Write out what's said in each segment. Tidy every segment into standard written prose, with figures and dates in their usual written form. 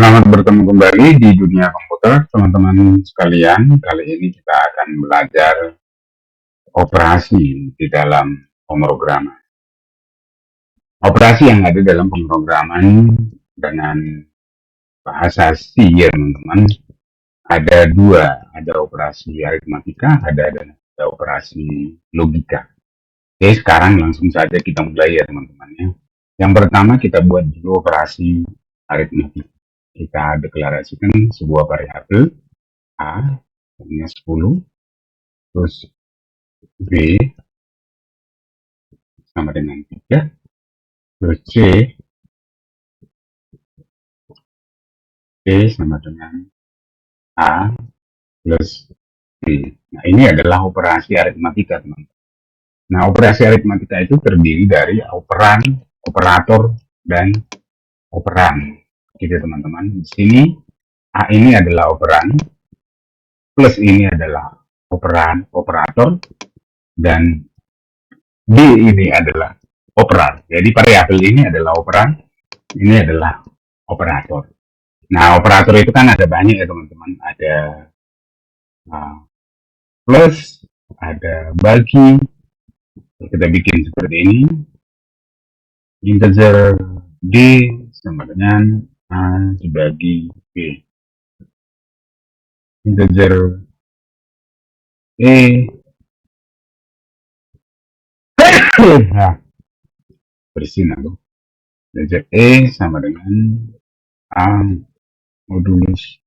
Selamat bertemu kembali di dunia komputer, teman-teman sekalian. Kali ini kita akan belajar operasi di dalam pemrograman. Operasi yang ada dalam pemrograman dengan bahasa C ya teman-teman. Ada dua, ada operasi aritmatika, ada operasi logika. Oke, sekarang langsung saja kita mulai ya teman-teman ya. Yang pertama kita buat dulu operasi aritmatika. Kita deklarasikan sebuah variabel A, artinya 10, terus B sama dengan 3, terus C sama dengan A plus B. Nah, ini adalah operasi aritmatika, teman-teman. Nah, operasi aritmatika itu terdiri dari operan, operator, dan operan. Gitu, teman-teman. Di sini A ini adalah operan, plus ini adalah operan, operator, dan B ini adalah operan. Jadi variabel ini adalah operan, ini adalah operator. Nah, operator itu kan ada banyak ya teman-teman. Ada plus, ada bagi. Kita bikin seperti ini. Integer D sama dengan A dibagi B. Integer E. Nah, bersin aku. Integer E sama dengan A modulus.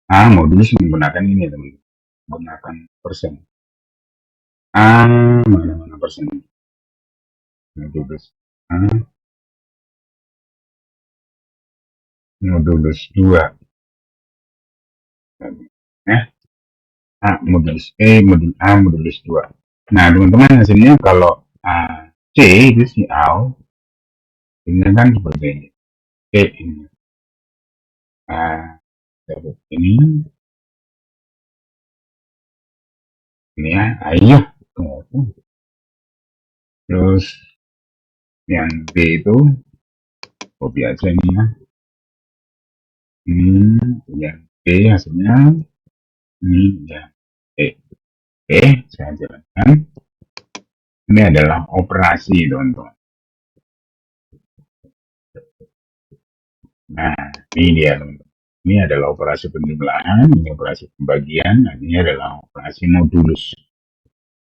A modulus menggunakan ini teman-teman. Menggunakan persen. A mana-mana persen. Modulus A modulus 2 ya. A modulus E modulus A modulus 2. Nah teman-teman hasilnya kalau C itu si A ini kan seperti ini. C ini ini ya, ayo terus yang B itu copy aja ini ya. Yang B hasilnya ini ya saya jelaskan. Ini adalah operasi teman-teman. Nah ini dia teman-teman. Ini adalah operasi penjumlahan, ini operasi pembagian, nah ini adalah operasi modulus.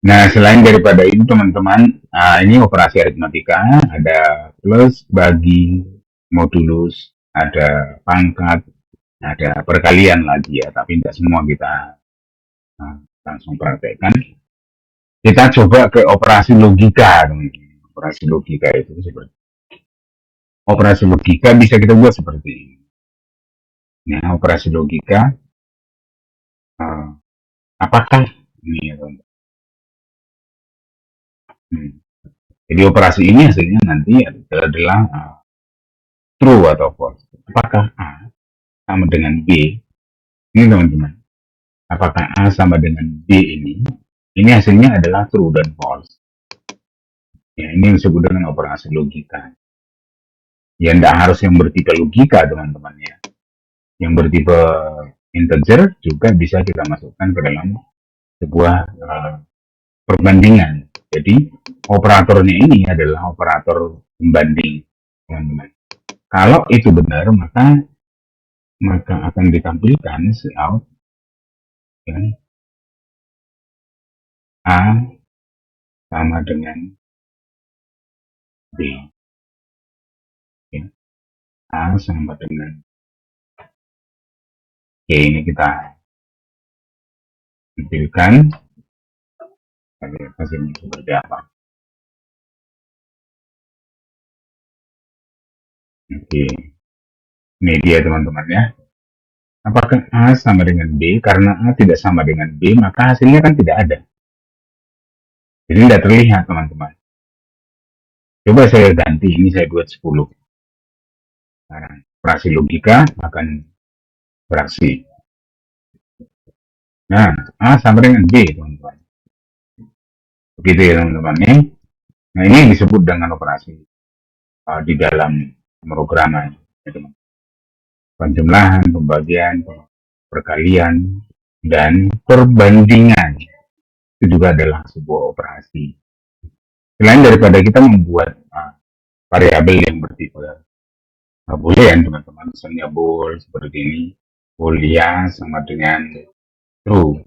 Nah selain daripada itu teman-teman, ini operasi aritmatika, ada plus, bagi, modulus, ada pangkat, ada perkalian lagi ya, tapi tidak semua kita langsung praktekkan. Kita coba ke operasi logika teman-teman. Operasi logika itu seperti operasi logika bisa kita buat seperti ini. Nah, operasi logika apakah ini ya teman-teman. Jadi operasi ini hasilnya nanti adalah true atau false. Apakah A sama dengan B? Ini teman-teman. Apakah A sama dengan B ini? Ini hasilnya adalah true dan false. Ya, ini disebut dengan operasi logika. Ya, tidak harus yang bertipe logika teman-teman ya. Yang bertipe integer juga bisa kita masukkan ke dalam sebuah perbandingan. Jadi operatornya ini adalah operator pembanding teman-teman. Kalau itu benar maka akan ditampilkan out ya, A sama dengan B ya. A sama dengan B ini kita tampilkan hasilnya seperti apa. Oke, ini dia teman-teman ya. Apakah A sama dengan B? Karena A tidak sama dengan B, maka hasilnya kan tidak ada. Jadi tidak terlihat teman-teman. Coba saya ganti, ini saya buat 10. Nah, operasi logika akan beraksi. Nah, A sama dengan B teman-teman. Begitu ya teman-teman. Nah ini yang disebut dengan operasi di dalam pemrograman. Penjumlahan, pembagian, perkalian, dan perbandingan itu juga adalah sebuah operasi. Selain daripada kita membuat variabel yang bertipe boolean, teman-teman, misalnya bool seperti ini, boolean sama dengan true.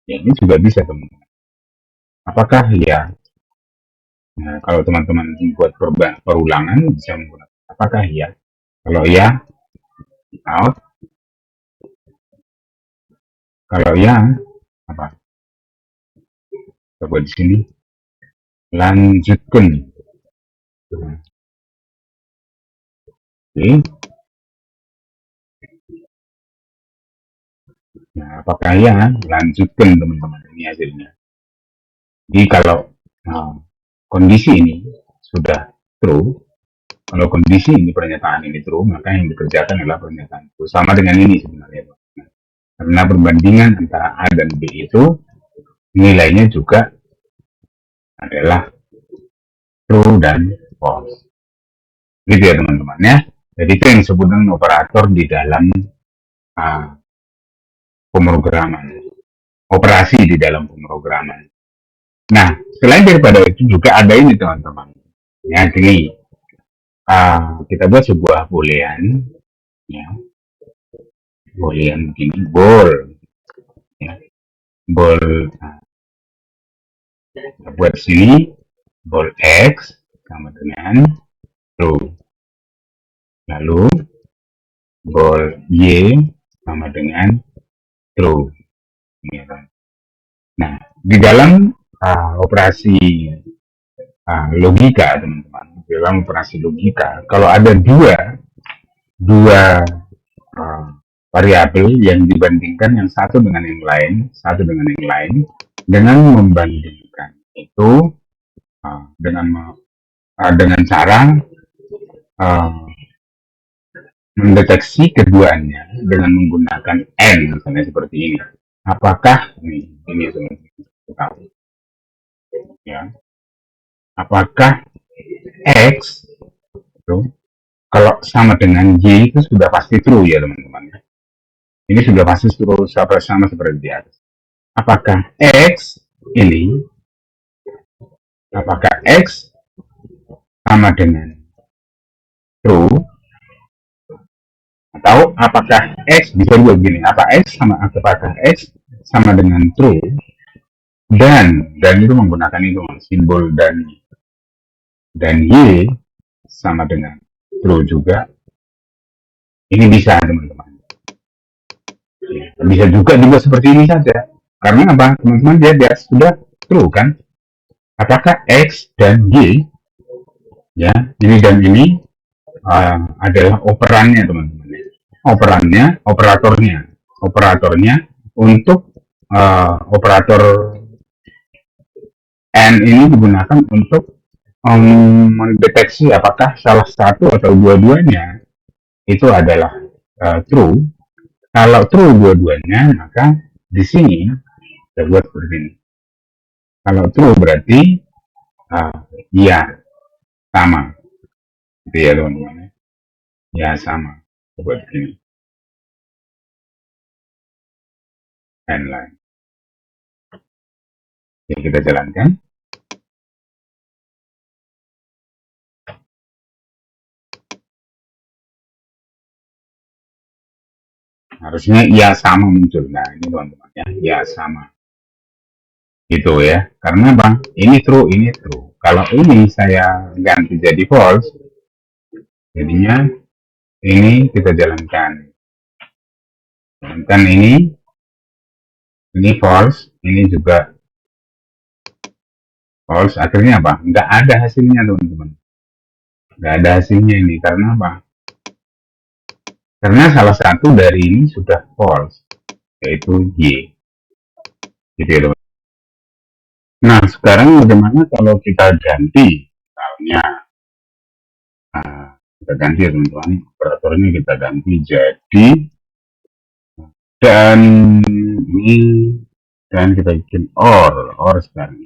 Ya, ini juga bisa, teman-teman. Apakah ya? Nah, kalau teman-teman membuat perulangan bisa menggunakan apakah ya? Kalau ya, out. Kalau ya, apa? Kita buat di sini. Lanjutkan. Oke. Nah, apakah ya? Lanjutkan, teman-teman. Ini hasilnya. Jadi kalau kondisi ini sudah true, kalau kondisi ini pernyataan ini true, maka yang dikerjakan adalah pernyataan true. Sama dengan ini sebenarnya, Pak. Karena perbandingan antara A dan B itu nilainya juga adalah true dan false. Gitu ya, teman-teman ya. Jadi itu yang disebut dengan operator di dalam pemrograman. Operasi di dalam pemrograman. Nah, selain daripada itu juga ada ini, teman-teman. Ya, gini. Kita buat sebuah boolean, ya, boolean begini, bool, ya, bool. Kita buat sini bool x sama dengan true, lalu bool y sama dengan true. Ya, kan? Nah, di dalam operasi logika, teman-teman, dalam operasi logika, kalau ada dua variabel yang dibandingkan yang satu dengan yang lain, dengan membandingkan itu dengan cara mendeteksi keduanya dengan menggunakan n, misalnya seperti ini. Apakah ini teman-teman, ya, apakah x itu kalau sama dengan y itu sudah pasti true ya, teman-teman. Ini sudah pasti true sama seperti di atas. Apakah x ini, apakah x sama dengan true, atau apakah x bisa juga begini, apakah x sama dengan true dan itu menggunakan itu simbol dan y sama dengan true juga. Ini bisa, teman-teman. Bisa juga seperti ini saja. Karena apa, teman-teman? Dia sudah true kan? Apakah x dan y, ya, ini dan ini adalah operannya, teman-teman. Operatornya untuk operator n ini digunakan untuk mendeteksi apakah salah satu atau dua-duanya itu adalah true. Kalau true dua-duanya, maka di sini kita buat seperti ini. Kalau true berarti ya sama, gitu ya, teman-teman. Ya sama, buat ini. Dan lain. Oke, kita jalankan. Harusnya ya sama muncul. Nah, ini teman-teman ya sama. Gitu ya. Karena Bang, ini true. Kalau ini saya ganti jadi false, jadinya ini kita jalankan. Jalankan ini false, ini juga false. Akhirnya apa? Nggak ada hasilnya, teman-teman. Nggak ada hasilnya ini. Karena apa? Karena salah satu dari ini sudah false, yaitu Y. Gitu ya, teman. Nah, sekarang bagaimana kalau kita ganti? Misalnya, kita ganti ya, teman-teman. Operatornya kita ganti jadi dan ini, dan kita bikin or sekarang.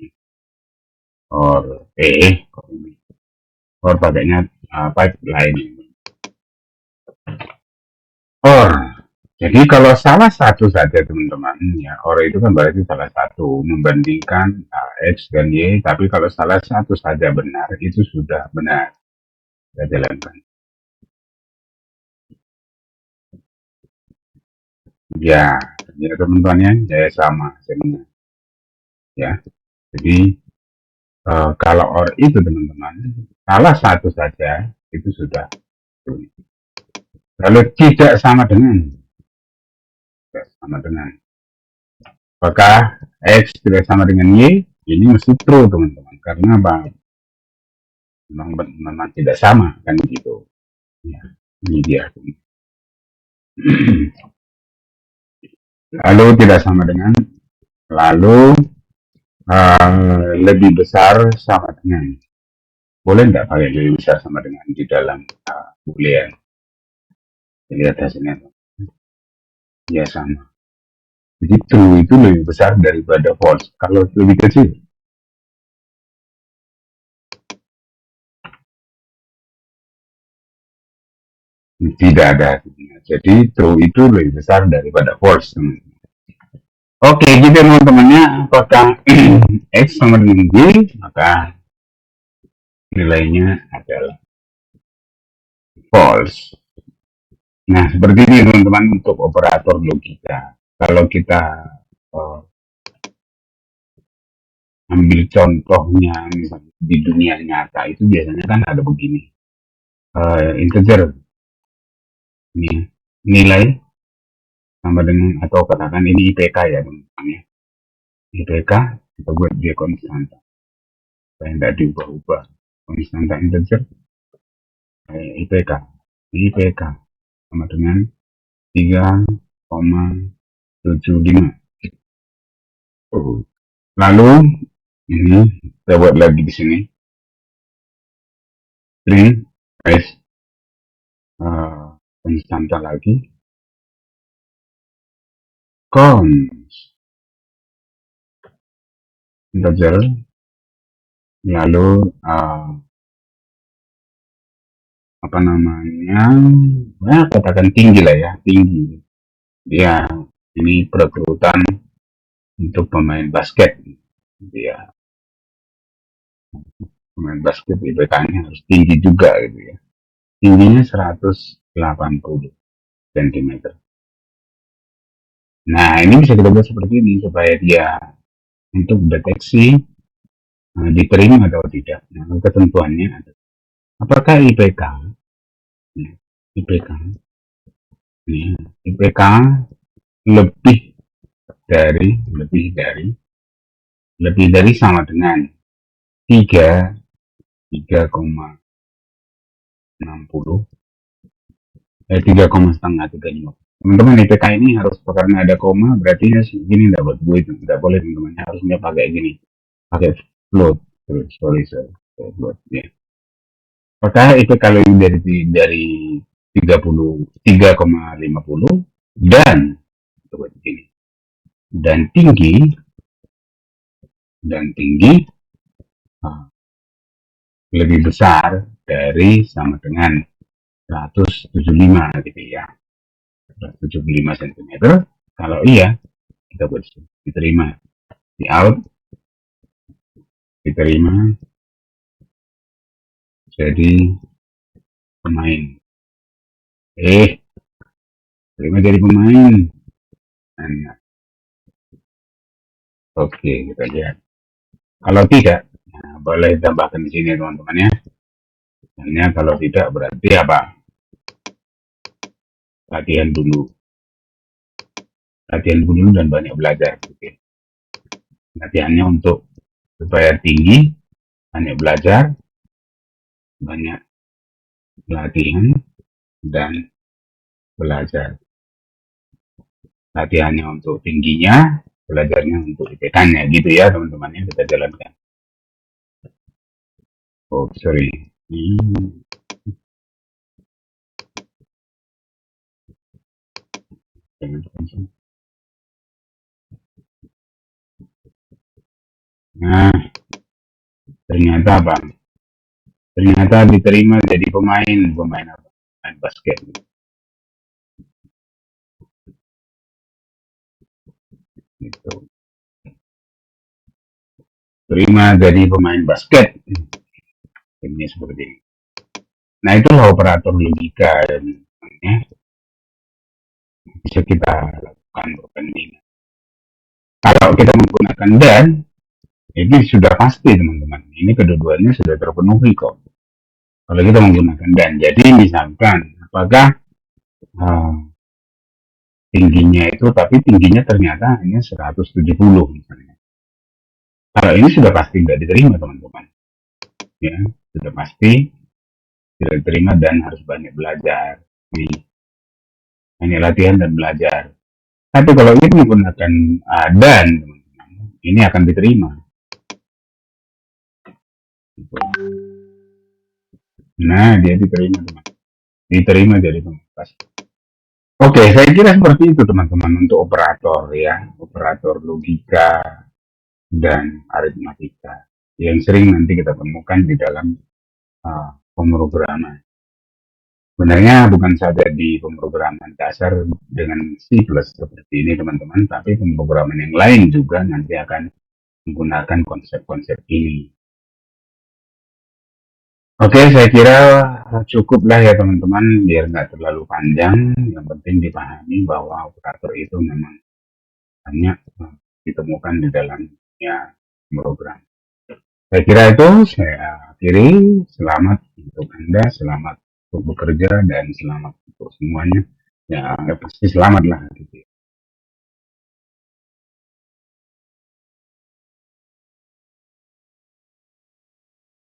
Or pakainya pipeline. Or. Jadi kalau salah satu saja teman-teman, ya or itu kan berarti salah satu membandingkan X dan Y, tapi kalau salah satu saja benar, itu sudah benar. Kita jalankan. Ya, ya teman-teman ya sama sebenarnya. Ya, jadi kalau or itu teman-teman, salah satu saja itu sudah. Kalau tidak sama dengan, tidak sama dengan, apakah X tidak sama dengan Y? Ini mesti true teman-teman, karena memang tidak sama kan gitu. Ya, ini dia. Lalu tidak sama dengan, lalu lebih besar sama dengan. Boleh nggak pakai lebih besar sama dengan di dalam boolean? Lihat hasilnya. Ya sama. Jadi true itu lebih besar daripada false. Kalau lebih kecil, tidak ada hasilnya. Jadi true itu lebih besar daripada false. Oke, gitu teman-temannya. Apakah X sama dengan Y, maka nilainya adalah false. Nah, seperti ini teman-teman untuk operator logika. Kalau kita uh, ambil contohnya misalnya di dunia nyata itu biasanya kan ada begini. Integer ini nilai sama dengan atau katakan ini IPK ya teman-teman ya. IPK kita buat dia konstanta. Supaya tidak diubah-ubah. Konstanta integer IPK. IPK sama dengan 3,75. Lalu ini kita buat lagi di sini string guys konstanta lagi cons integer lalu apa namanya ya katakan tinggi lah ya tinggi dia ini perekrutan untuk pemain basket dia pemain basket IPK-nya harus tinggi juga gitu ya tingginya 180 cm. Nah ini bisa kita buat seperti ini supaya dia untuk deteksi diterima atau tidak. Nah, ketentuannya ada. Apakah IPK, ya, IPK, ya, IPK lebih dari lebih dari sama dengan 3 3,60 3,5 35. Teman-teman IPK ini harus karena ada koma berarti ya segini dapat gue itu tidak boleh teman-teman harusnya pakai gini pakai float float ya. Apakah IPK lebih dari 3,50 dan coba begini dan tinggi lebih besar dari sama dengan 175 gitu ya 175 cm. Kalau iya kita buat diterima di out diterima jadi pemain terima jadi pemain. Nah, oke kita lihat kalau tidak nah, boleh tambahkan di sini teman-teman ya. Hanya kalau tidak berarti apa? Latihan dulu dan banyak belajar. Oke. Latihannya untuk supaya tinggi, banyak belajar, banyak latihan dan belajar. Latihannya untuk tingginya, belajarnya untuk IPK-nya gitu ya teman-teman ya kita jalankan. Oh sorry. Nah, ternyata apa? Ternyata diterima jadi pemain apa? Pemain basket. terima jadi pemain basket. Ini seperti ini. Nah, itulah operator logika yang bisa kita lakukan perbandingan. Kalau kita menggunakan dan, ini sudah pasti teman-teman. Ini kedua-duanya sudah terpenuhi kok. Kalau kita menggunakan dan, jadi misalkan apakah uh, tingginya itu, tapi tingginya ternyata hanya 170 misalnya. Kalau ini sudah pasti tidak diterima teman-teman. Ya, sudah pasti tidak diterima dan harus banyak belajar. Ini hanya latihan dan belajar. Tapi kalau ini menggunakan dan teman-teman, ini akan diterima. Nah, dia diterima teman. Diterima jadi pemangkas. Oke, saya kira seperti itu teman-teman untuk operator ya, operator logika dan aritmatika yang sering nanti kita temukan di dalam pemrograman. Sebenarnya bukan saja di pemrograman dasar dengan C plus seperti ini teman-teman, tapi pemrograman yang lain juga nanti akan menggunakan konsep-konsep ini. Oke, saya kira cukuplah ya teman-teman, biar nggak terlalu panjang. Yang penting dipahami bahwa operator itu memang banyak ditemukan di dalam ya, program. Saya kira itu saya akhiri. Selamat untuk Anda, selamat untuk bekerja, dan selamat untuk semuanya. Ya, pasti selamat lah. Gitu.